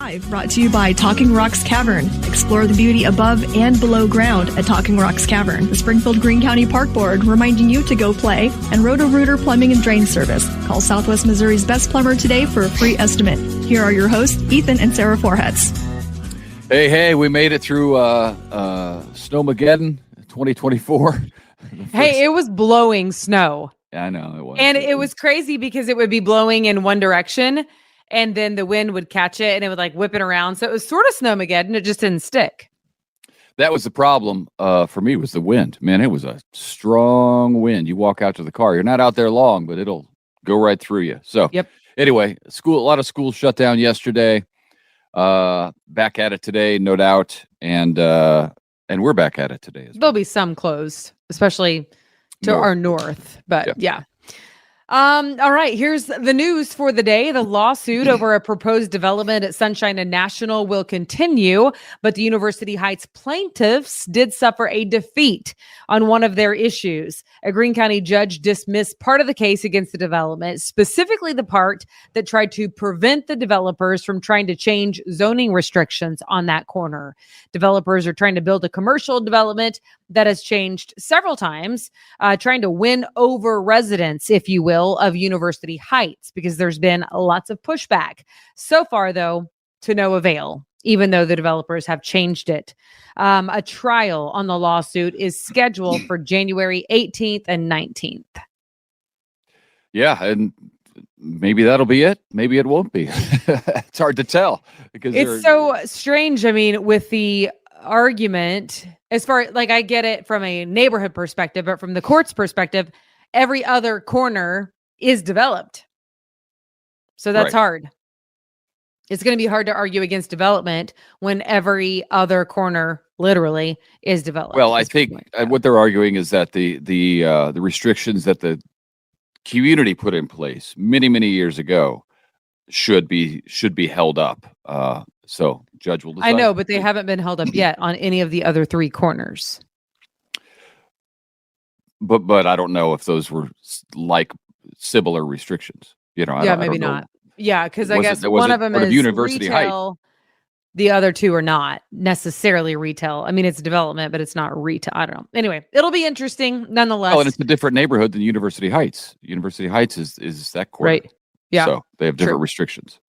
Live, brought to you by Talking Rocks Cavern. Explore the beauty above and below ground at Talking Rocks Cavern. The Springfield Greene County Park Board reminding you to go play, and Roto-Rooter Plumbing and Drain Service. Call Southwest Missouri's best plumber today for a free estimate. Here are your hosts, Ethan and Sarah Foreheads. Hey, we made it through Snowmageddon 2024. Hey, it was blowing snow. Yeah, I know it was. And it was crazy because it would be blowing in one direction, and then the wind would catch it and it would like whip it around. So it was sort of Snowmageddon. It just didn't stick. That was the problem for me, was the wind. Man, it was a strong wind. You walk out to the car. You're not out there long, but it'll go right through you. So Anyway, a lot of schools shut down yesterday. Back at it today, no doubt. And we're back at it today as well. There'll be some closed, especially to our north. But yeah. All right, here's the news for the day. The lawsuit over a proposed development at Sunshine and National will continue, but the University Heights plaintiffs did suffer a defeat on one of their issues. A Greene County judge dismissed part of the case against the development, specifically the part that tried to prevent the developers from trying to change zoning restrictions on that corner. Developers are trying to build a commercial development that has changed several times, trying to win over residents, if you will, of University Heights, because there's been lots of pushback. So far, though, to no avail, even though the developers have changed it. A trial on the lawsuit is scheduled for January 18th and 19th. Yeah, and maybe that'll be it. Maybe it won't be. It's hard to tell. Because it's so strange. I mean, with the argument, as far like I get it from a neighborhood perspective, but from the court's perspective, every other corner is developed. So that's hard. It's going to be hard to argue against development when every other corner literally is developed. Well, I think what they're arguing is that the restrictions that the community put in place many years ago should be held up. So judge will decide. I know, but they haven't been held up yet on any of the other three corners. But I don't know if those were like similar restrictions. You know, maybe not. Yeah, because I guess one of them is University retail. Heights. The other two are not necessarily retail. I mean, it's development, but it's not retail. I don't know. Anyway, it'll be interesting nonetheless. Oh, and it's a different neighborhood than University Heights. University Heights is that corner. Right. Yeah. So they have different restrictions.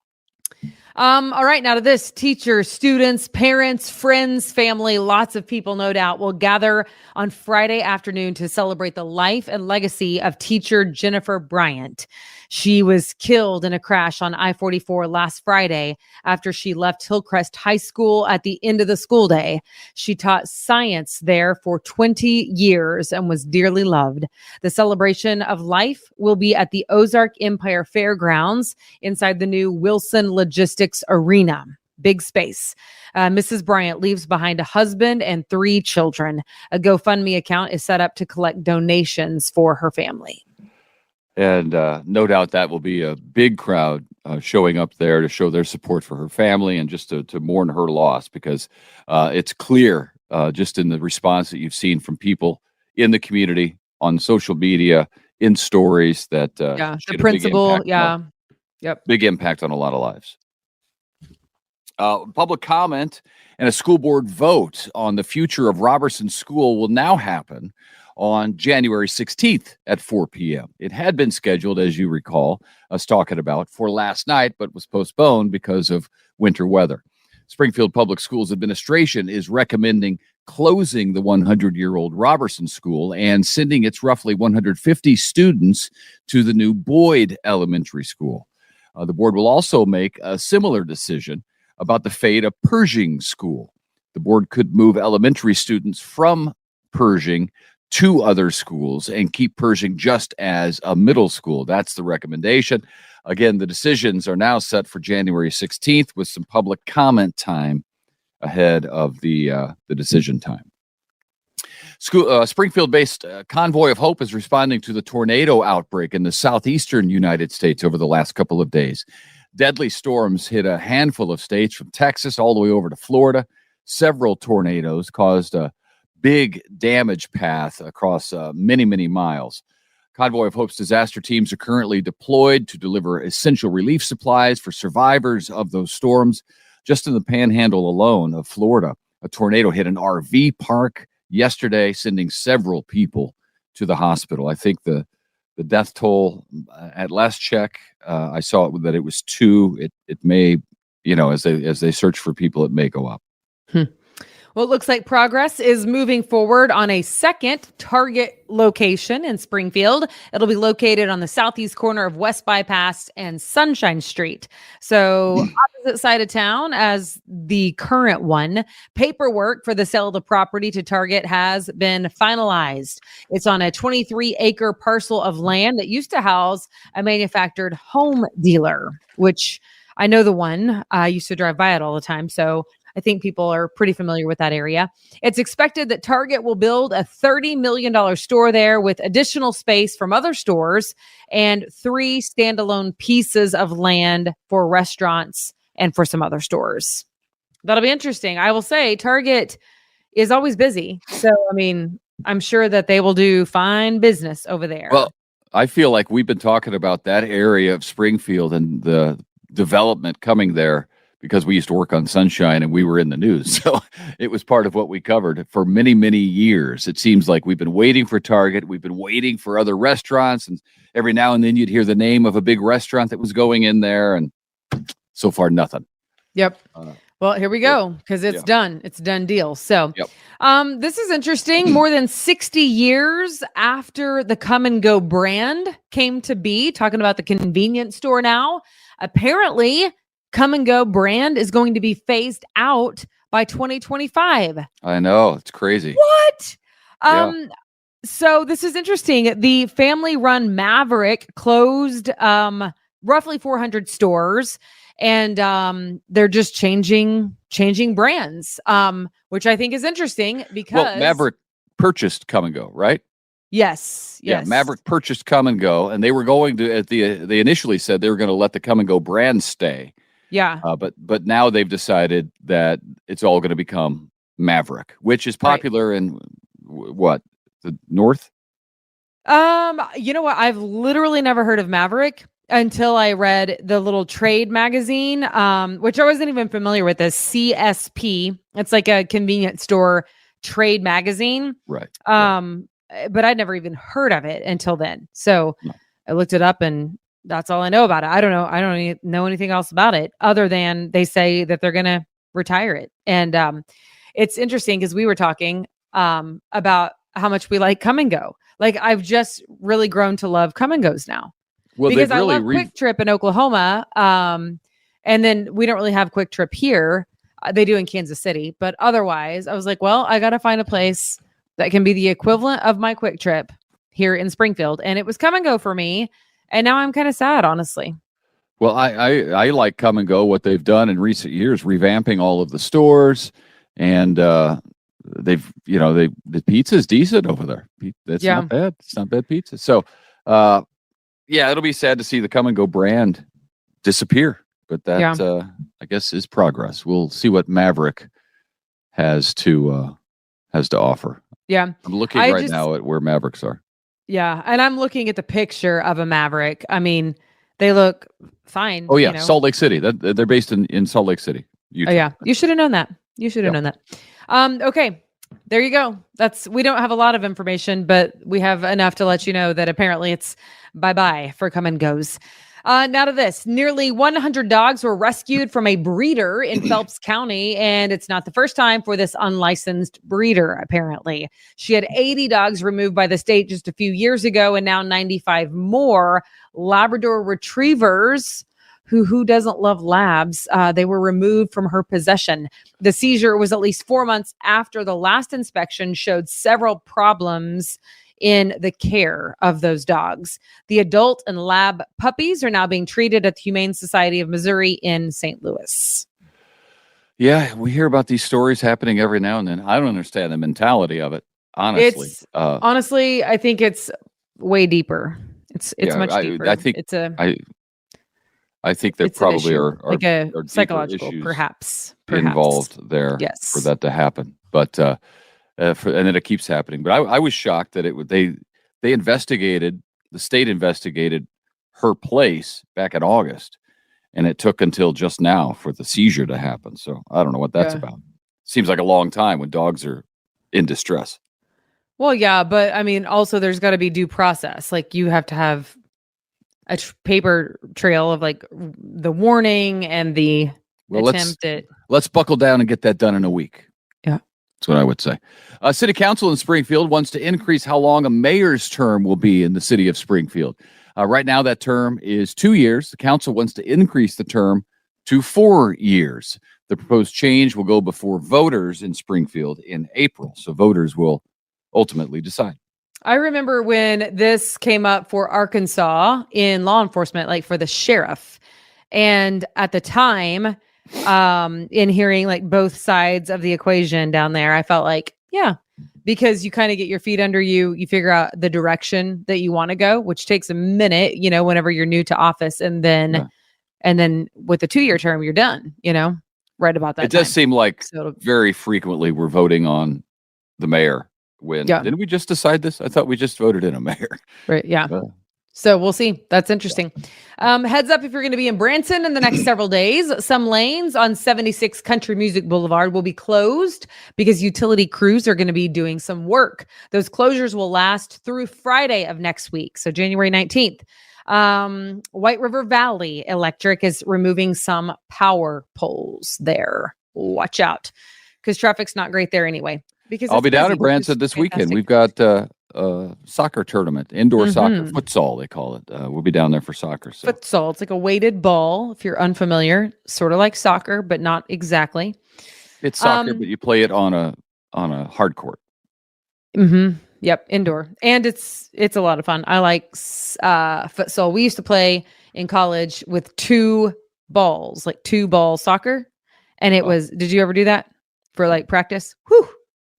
All right, now to this. Teachers, students, parents, friends, family, lots of people, no doubt, will gather on Friday afternoon to celebrate the life and legacy of teacher Jennifer Bryant. She was killed in a crash on I-44 last Friday after she left Hillcrest High School at the end of the school day. She taught science there for 20 years and was dearly loved. The celebration of life will be at the Ozark Empire Fairgrounds inside the new Wilson Logistics Arena. Big space. Mrs. Bryant leaves behind a husband and 3 children. A GoFundMe account is set up to collect donations for her family. And no doubt that will be a big crowd showing up there to show their support for her family and just to mourn her loss, because it's clear just in the response that you've seen from people in the community, on social media, in stories that the principal, big impact on a lot of lives. Public comment and a school board vote on the future of Robberson School will now happen on January 16th at 4 p.m. It had been scheduled, as you recall, us talking about, for last night, but was postponed because of winter weather. Springfield Public Schools Administration is recommending closing the 100-year-old Robberson School and sending its roughly 150 students to the new Boyd Elementary School. The board will also make a similar decision about the fate of Pershing School. The board could move elementary students from Pershing to other schools and keep Pershing just as a middle school. That's the recommendation. Again, the decisions are now set for January 16th with some public comment time ahead of the decision time. Springfield-based Convoy of Hope is responding to the tornado outbreak in the southeastern United States over the last couple of days. Deadly storms hit a handful of states from Texas all the way over to Florida. Several tornadoes caused a big damage path across many miles. Convoy of Hope's disaster teams are currently deployed to deliver essential relief supplies for survivors of those storms. just in the panhandle alone of Florida, a tornado hit an RV park yesterday, sending several people to the hospital. I think the death toll at last check, I saw that it was 2. It may, as they search for people, it may go up. Well, it looks like progress is moving forward on a second Target location in Springfield. It'll be located on the southeast corner of West Bypass and Sunshine Street. So opposite side of town as the current one. Paperwork for the sale of the property to Target has been finalized. It's on a 23-acre parcel of land that used to house a manufactured home dealer, which I know the one. I used to drive by it all the time. So I think people are pretty familiar with that area. It's expected that Target will build a $30 million store there with additional space from other stores and 3 standalone pieces of land for restaurants and for some other stores. That'll be interesting. I will say Target is always busy. So, I'm sure that they will do fine business over there. Well, I feel like we've been talking about that area of Springfield and the development coming there because we used to work on Sunshine and we were in the news. So it was part of what we covered for many, many years. It seems like we've been waiting for Target. We've been waiting for other restaurants. And every now and then you'd hear the name of a big restaurant that was going in there. And so far, nothing. Yep. Well, here we go, because it's done. It's a done deal. So this is interesting. More than 60 years after the Come and Go brand came to be, talking about the convenience store now, apparently Come and Go brand is going to be phased out by 2025. I know. It's crazy. What? So this is interesting. The family-run Maverick closed roughly 400 stores, and they're just changing brands, which I think is interesting because Maverick purchased Come and Go, right? Yes. Yeah, Maverick purchased Come and Go, and they were going to they initially said they were going to let the Come and Go brand stay. Yeah. But now they've decided that it's all going to become Maverick, which is popular in what, the North? You know what? I've literally never heard of Maverick until I read the little trade magazine, which I wasn't even familiar with, as CSP. It's like a convenience store trade magazine. Right. But I'd never even heard of it until then. So I looked it up, and that's all I know about it. I don't know. I don't even know anything else about it other than they say that they're going to retire it. And it's interesting because we were talking about how much we like Come and Go. Like, I've just really grown to love Come and Go's now. Well, because I love Quick Trip in Oklahoma. And then we don't really have Quick Trip here. They do in Kansas City. But otherwise, I was like, well, I got to find a place that can be the equivalent of my Quick Trip here in Springfield. And it was Come and Go for me. And now I'm kind of sad, honestly. Well, I like Come and Go, what they've done in recent years, revamping all of the stores. And the pizza's decent over there. It's not bad. It's not bad pizza. So, it'll be sad to see the Come and Go brand disappear. But that, I guess, is progress. We'll see what Maverick has to offer. Yeah. I'm looking now at where Mavericks are. Yeah. And I'm looking at the picture of a Maverick. I mean, they look fine. Oh, yeah. Salt Lake City. They're based in Salt Lake City, Utah. Oh, yeah. You should have known that. Known that. Okay. There you go. We don't have a lot of information, but we have enough to let you know that apparently it's bye-bye for Come and Goes. Now to this, nearly 100 dogs were rescued from a breeder in Phelps County, and it's not the first time for this unlicensed breeder, apparently. She had 80 dogs removed by the state just a few years ago, and now 95 more Labrador retrievers. Who doesn't love labs? They were removed from her possession. The seizure was at least 4 months after the last inspection showed several problems in the care of those dogs. The adult and lab puppies are now being treated at the Humane Society of Missouri in St. Louis. Yeah, we hear about these stories happening every now and then. I don't understand the mentality of it, honestly. Honestly, I think it's way deeper. It's much deeper. I think there probably are like a psychological, perhaps involved there for that to happen. But and then it keeps happening. But I was shocked that the state investigated her place back in August, and it took until just now for the seizure to happen. So I don't know what that's about. Seems like a long time when dogs are in distress. Well, yeah, but I mean, also there's got to be due process. Like you have to have a paper trail of like the warning and the attempt at. Let's buckle down and get that done in a week. Yeah. That's what I would say. City Council in Springfield wants to increase how long a mayor's term will be in the city of Springfield. Right now, that term is 2 years. The council wants to increase the term to 4 years. The proposed change will go before voters in Springfield in April. So voters will ultimately decide. I remember when this came up for Arkansas in law enforcement, like for the sheriff. And at the time, in hearing like both sides of the equation down there, I felt like, yeah, because you kind of get your feet under you, you figure out the direction that you want to go, which takes a minute, whenever you're new to office. And then with the 2-year term, you're done, right about that. It does seem like very frequently we're voting on the mayor. Didn't we just decide this? I thought we just voted in a mayor. Right. Yeah. So we'll see. That's interesting. Heads up if you're going to be in Branson in the next several days. Some lanes on 76 Country Music Boulevard will be closed because utility crews are going to be doing some work. Those closures will last through Friday of next week, so January 19th. White River Valley Electric is removing some power poles there. Watch out because traffic's not great there anyway. Because I'll be down in Branson this weekend. We've got a soccer tournament, indoor soccer, futsal, they call it. We'll be down there for soccer. So. Futsal, it's like a weighted ball, if you're unfamiliar, sort of like soccer, but not exactly. It's soccer, but you play it on a hard court. Yep, indoor. And it's a lot of fun. I like futsal. We used to play in college with 2 balls, like 2-ball soccer. And it was, did you ever do that for like practice? Whew.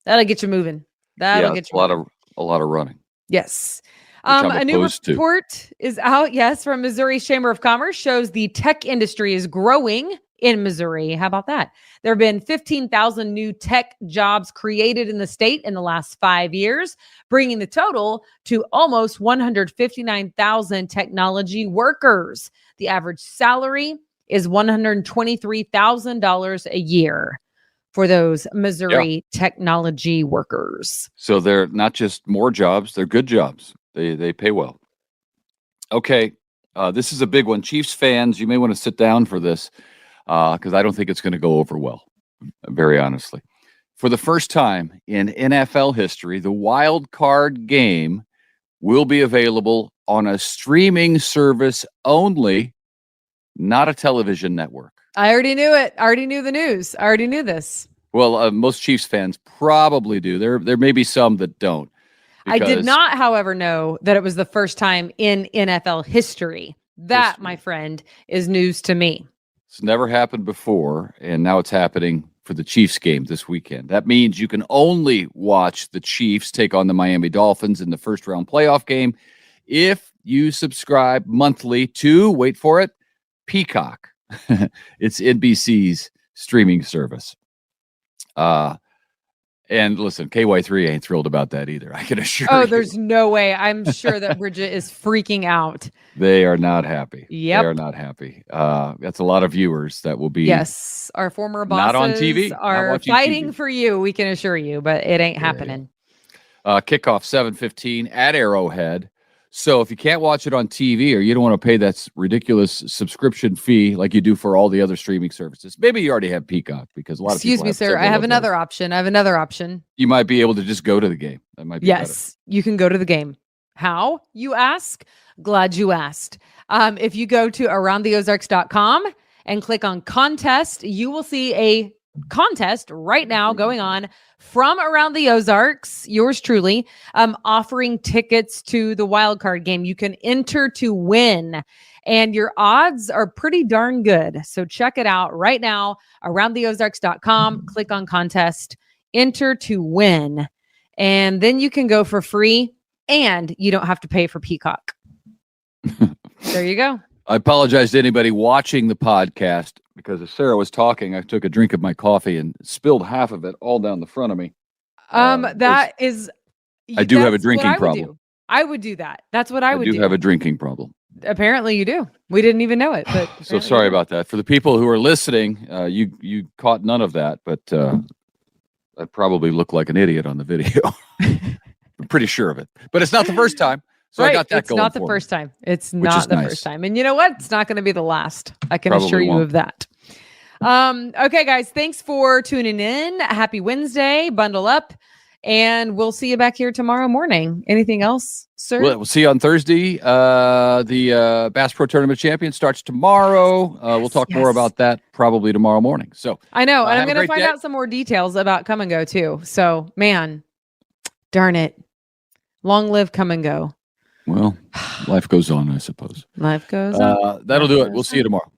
That'll get you moving. That'll get you a lot of running. Yes. A new report is out, from Missouri Chamber of Commerce shows the tech industry is growing in Missouri. How about that? There have been 15,000 new tech jobs created in the state in the last 5 years, bringing the total to almost 159,000 technology workers. The average salary is $123,000 a year for those Missouri technology workers. So they're not just more jobs, they're good jobs. They pay well. Okay, this is a big one. Chiefs fans, you may want to sit down for this because I don't think it's going to go over well, very honestly. For the first time in NFL history, the wild card game will be available on a streaming service only, not a television network. I already knew it. I already knew the news. I already knew this. Well, most Chiefs fans probably do. There may be some that don't. I did not, however, know that it was the first time in NFL history. That, my friend, is news to me. It's never happened before, and now it's happening for the Chiefs game this weekend. That means you can only watch the Chiefs take on the Miami Dolphins in the first-round playoff game if you subscribe monthly to, wait for it, Peacock. It's NBC's streaming service. And listen, KY3 ain't thrilled about that either. I can assure you. Oh, there's no way. I'm sure that Bridget is freaking out. They are not happy. Yep. They are not happy. That's a lot of viewers that will be. Yes. Our former bosses not on TV, are fighting for you. We can assure you, but it ain't happening. Kickoff 7:15 at Arrowhead. So if you can't watch it on TV or you don't want to pay that ridiculous subscription fee like you do for all the other streaming services, maybe you already have Peacock because a lot of people. Excuse me, sir. I have another option. You might be able to just go to the game. That might be better. You can go to the game. How, you ask? Glad you asked. If you go to aroundtheozarks.com and click on contest, you will see a contest right now going on from Around the Ozarks, yours truly, offering tickets to the wild card game. You can enter to win, and your odds are pretty darn good. So check it out right now, aroundtheozarks.com, click on contest, enter to win, and then you can go for free, and you don't have to pay for Peacock. There you go. I apologize to anybody watching the podcast because as Sarah was talking, I took a drink of my coffee and spilled half of it all down the front of me. I do have a drinking problem. I would do that. That's what I would do. I do have a drinking problem. Apparently you do. We didn't even know it. But so sorry about that. For the people who are listening, you caught none of that, but I probably look like an idiot on the video. I'm pretty sure of it. But it's not the first time. So right. I got that it's going not the first time. It's not the first time. And you know what? It's not going to be the last. I can assure you of that. Okay, guys. Thanks for tuning in. Happy Wednesday. Bundle up. And we'll see you back here tomorrow morning. Anything else, sir? We'll see you on Thursday. The Bass Pro Tournament Champion starts tomorrow. We'll talk more about that probably tomorrow morning. So I know. And I'm going to find out some more details about Come and Go too. So, man, darn it. Long live Come and Go. Well, life goes on, I suppose. Life goes on. That'll do it. We'll see you tomorrow.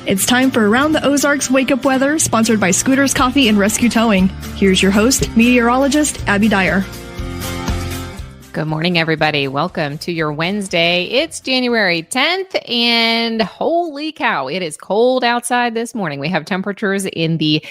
It's time for Around the Ozarks Wake Up Weather, sponsored by Scooters Coffee and Rescue Towing. Here's your host, meteorologist Abby Dyer. Good morning, everybody. Welcome to your Wednesday. It's January 10th, and holy cow, it is cold outside this morning. We have temperatures in the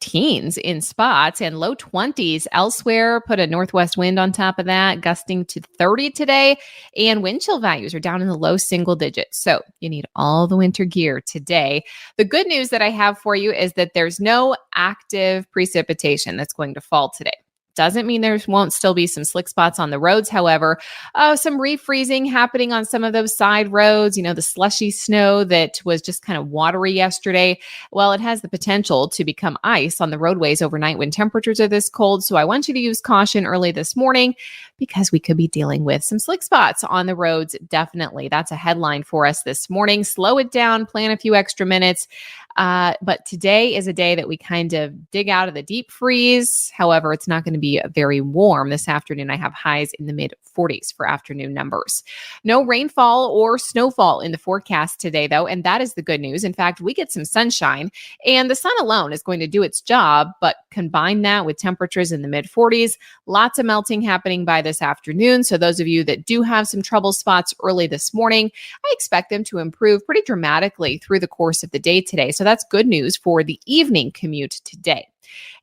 teens in spots and low 20s elsewhere. Put a northwest wind on top of that, gusting to 30 today. And wind chill values are down in the low single digits. So you need all the winter gear today. The good news that I have for you is that there's no active precipitation that's going to fall today. Doesn't mean there won't still be some slick spots on the roads. However, some refreezing happening on some of those side roads, the slushy snow that was just kind of watery yesterday. Well, it has the potential to become ice on the roadways overnight when temperatures are this cold. So I want you to use caution early this morning because we could be dealing with some slick spots on the roads. Definitely. That's a headline for us this morning. Slow it down, plan a few extra minutes. But today is a day that we kind of dig out of the deep freeze. However, it's not going to be very warm this afternoon. I have highs in the mid 40s for afternoon numbers. No rainfall or snowfall in the forecast today, though, and that is the good news. In fact, we get some sunshine, and the sun alone is going to do its job, but combine that with temperatures in the mid 40s, lots of melting happening by this afternoon. So those of you that do have some trouble spots early this morning, I expect them to improve pretty dramatically through the course of the day today. So that's good news for the evening commute today.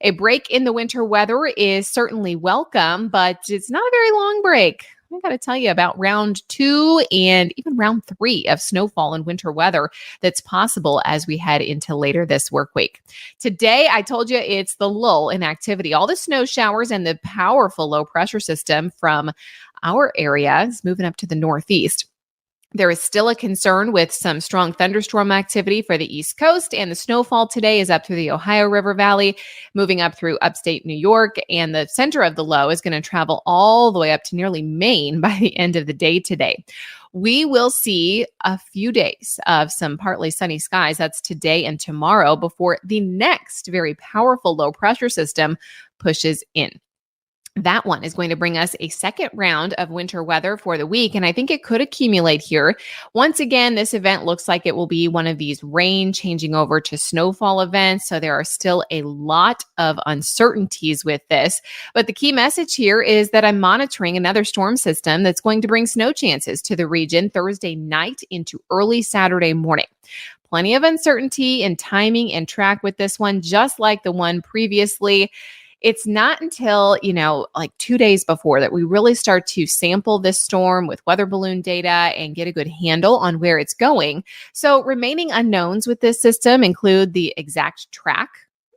A break in the winter weather is certainly welcome, but it's not a very long break. I got to tell you about round 2 and even round 3 of snowfall and winter weather that's possible as we head into later this work week. Today, I told you it's the lull in activity. All the snow showers and the powerful low pressure system from our area is moving up to the northeast. There is still a concern with some strong thunderstorm activity for the East Coast, and the snowfall today is up through the Ohio River Valley, moving up through upstate New York, and the center of the low is going to travel all the way up to nearly Maine by the end of the day today. We will see a few days of some partly sunny skies. That's today and tomorrow before the next very powerful low pressure system pushes in. That one is going to bring us a second round of winter weather for the week, and I think it could accumulate here. Once again, this event looks like it will be one of these rain changing over to snowfall events, so there are still a lot of uncertainties with this. But the key message here is that I'm monitoring another storm system that's going to bring snow chances to the region Thursday night into early Saturday morning. Plenty of uncertainty in timing and track with this one, just like the one previously. It's not until, like 2 days before that we really start to sample this storm with weather balloon data and get a good handle on where it's going. So remaining unknowns with this system include the exact track,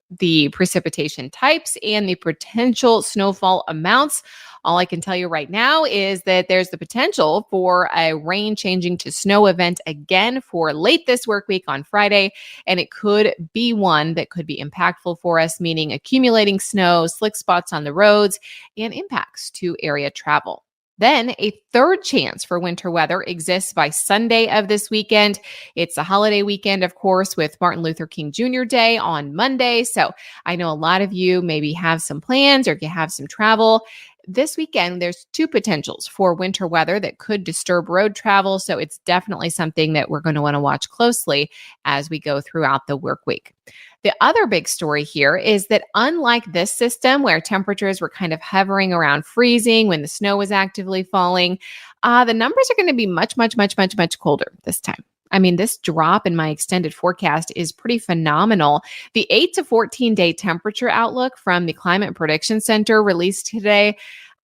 the precipitation types, and the potential snowfall amounts. All I can tell you right now is that there's the potential for a rain changing to snow event again for late this work week on Friday. And it could be one that could be impactful for us, meaning accumulating snow, slick spots on the roads, and impacts to area travel. Then a third chance for winter weather exists by Sunday of this weekend. It's a holiday weekend, of course, with Martin Luther King Jr. Day on Monday. So I know a lot of you maybe have some plans or you have some travel. This weekend, there's 2 potentials for winter weather that could disturb road travel. So it's definitely something that we're going to want to watch closely as we go throughout the work week. The other big story here is that unlike this system where temperatures were kind of hovering around freezing when the snow was actively falling, the numbers are going to be much, much, much, much, much colder this time. I mean, this drop in my extended forecast is pretty phenomenal. The 8 to 14 day temperature outlook from the Climate Prediction Center released today,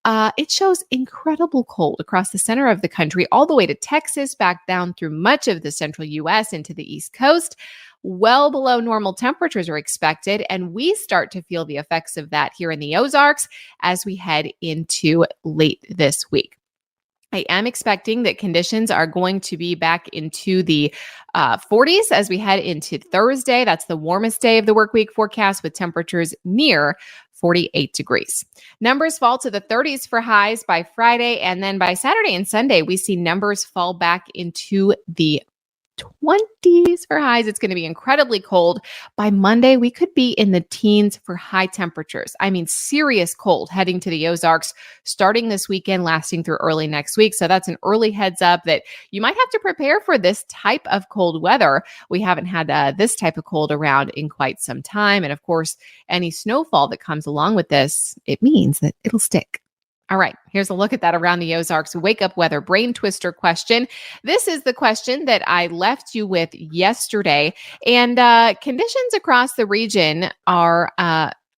it shows incredible cold across the center of the country, all the way to Texas, back down through much of the central U.S. into the East Coast. Well below normal temperatures are expected, and we start to feel the effects of that here in the Ozarks as we head into late this week. I am expecting that conditions are going to be back into the 40s as we head into Thursday. That's the warmest day of the work week forecast, with temperatures near 48 degrees. Numbers fall to the 30s for highs by Friday, and then by Saturday and Sunday, we see numbers fall back into the 20s for highs. It's going to be incredibly cold. By Monday, we could be in the teens for high temperatures. I mean, serious cold heading to the Ozarks starting this weekend, lasting through early next week. So that's an early heads up that you might have to prepare for this type of cold weather. We haven't had this type of cold around in quite some time. And of course, any snowfall that comes along with this, it means that it'll stick. All right, here's a look at that Around the Ozarks Wake Up Weather Brain Twister question. This is the question that I left you with yesterday. And conditions across the region are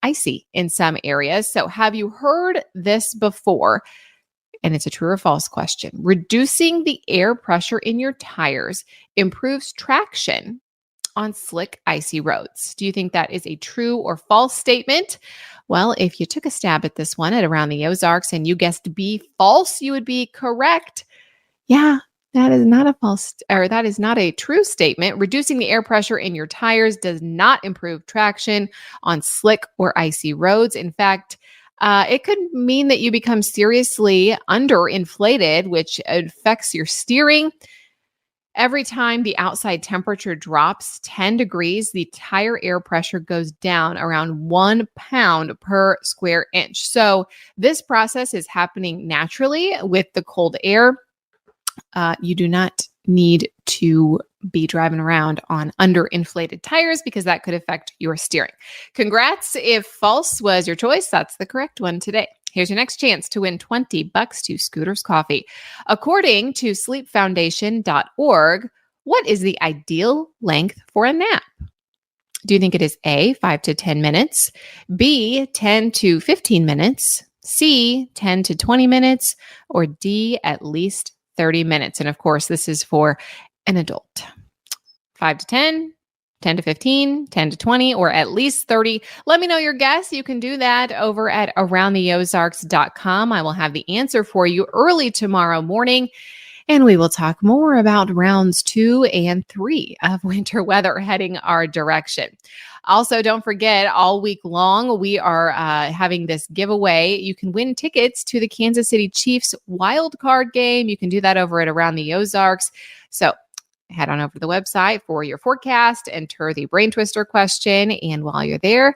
icy in some areas. So have you heard this before? And it's a true or false question. Reducing the air pressure in your tires improves traction on slick, icy roads. Do you think that is a true or false statement? Well, if you took a stab at this one at Around the Ozarks and you guessed B, false, you would be correct. Yeah, that is not a false, or that is not a true statement. Reducing the air pressure in your tires does not improve traction on slick or icy roads. In fact, it could mean that you become seriously underinflated, which affects your steering. Every time the outside temperature drops 10 degrees, the tire air pressure goes down around 1 pound per square inch. So this process is happening naturally with the cold air. You do not need to be driving around on underinflated tires because that could affect your steering. Congrats. If false was your choice, that's the correct one today. Here's your next chance to win $20 to Scooter's Coffee. According to sleepfoundation.org, what is the ideal length for a nap? Do you think it is A, 5 to 10 minutes, B, 10 to 15 minutes, C, 10 to 20 minutes, or D, at least 30 minutes? And of course, this is for an adult. 5 to 10, 10 to 15, 10 to 20, or at least 30. Let me know your guess. You can do that over at aroundtheozarks.com. I will have the answer for you early tomorrow morning, and we will talk more about rounds 2 and 3 of winter weather heading our direction. Also, don't forget, all week long, we are having this giveaway. You can win tickets to the Kansas City Chiefs wild card game. You can do that over at Around the Ozarks. So head on over to the website for your forecast, enter the brain twister question, and while you're there,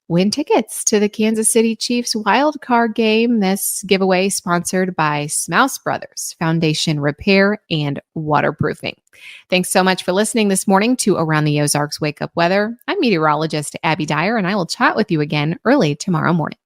win tickets to the Kansas City Chiefs wild card game. This giveaway sponsored by Smouse Brothers Foundation Repair and Waterproofing. Thanks so much for listening this morning to Around the Ozarks Wake Up Weather. I'm meteorologist Abby Dyer, and I will chat with you again early tomorrow morning.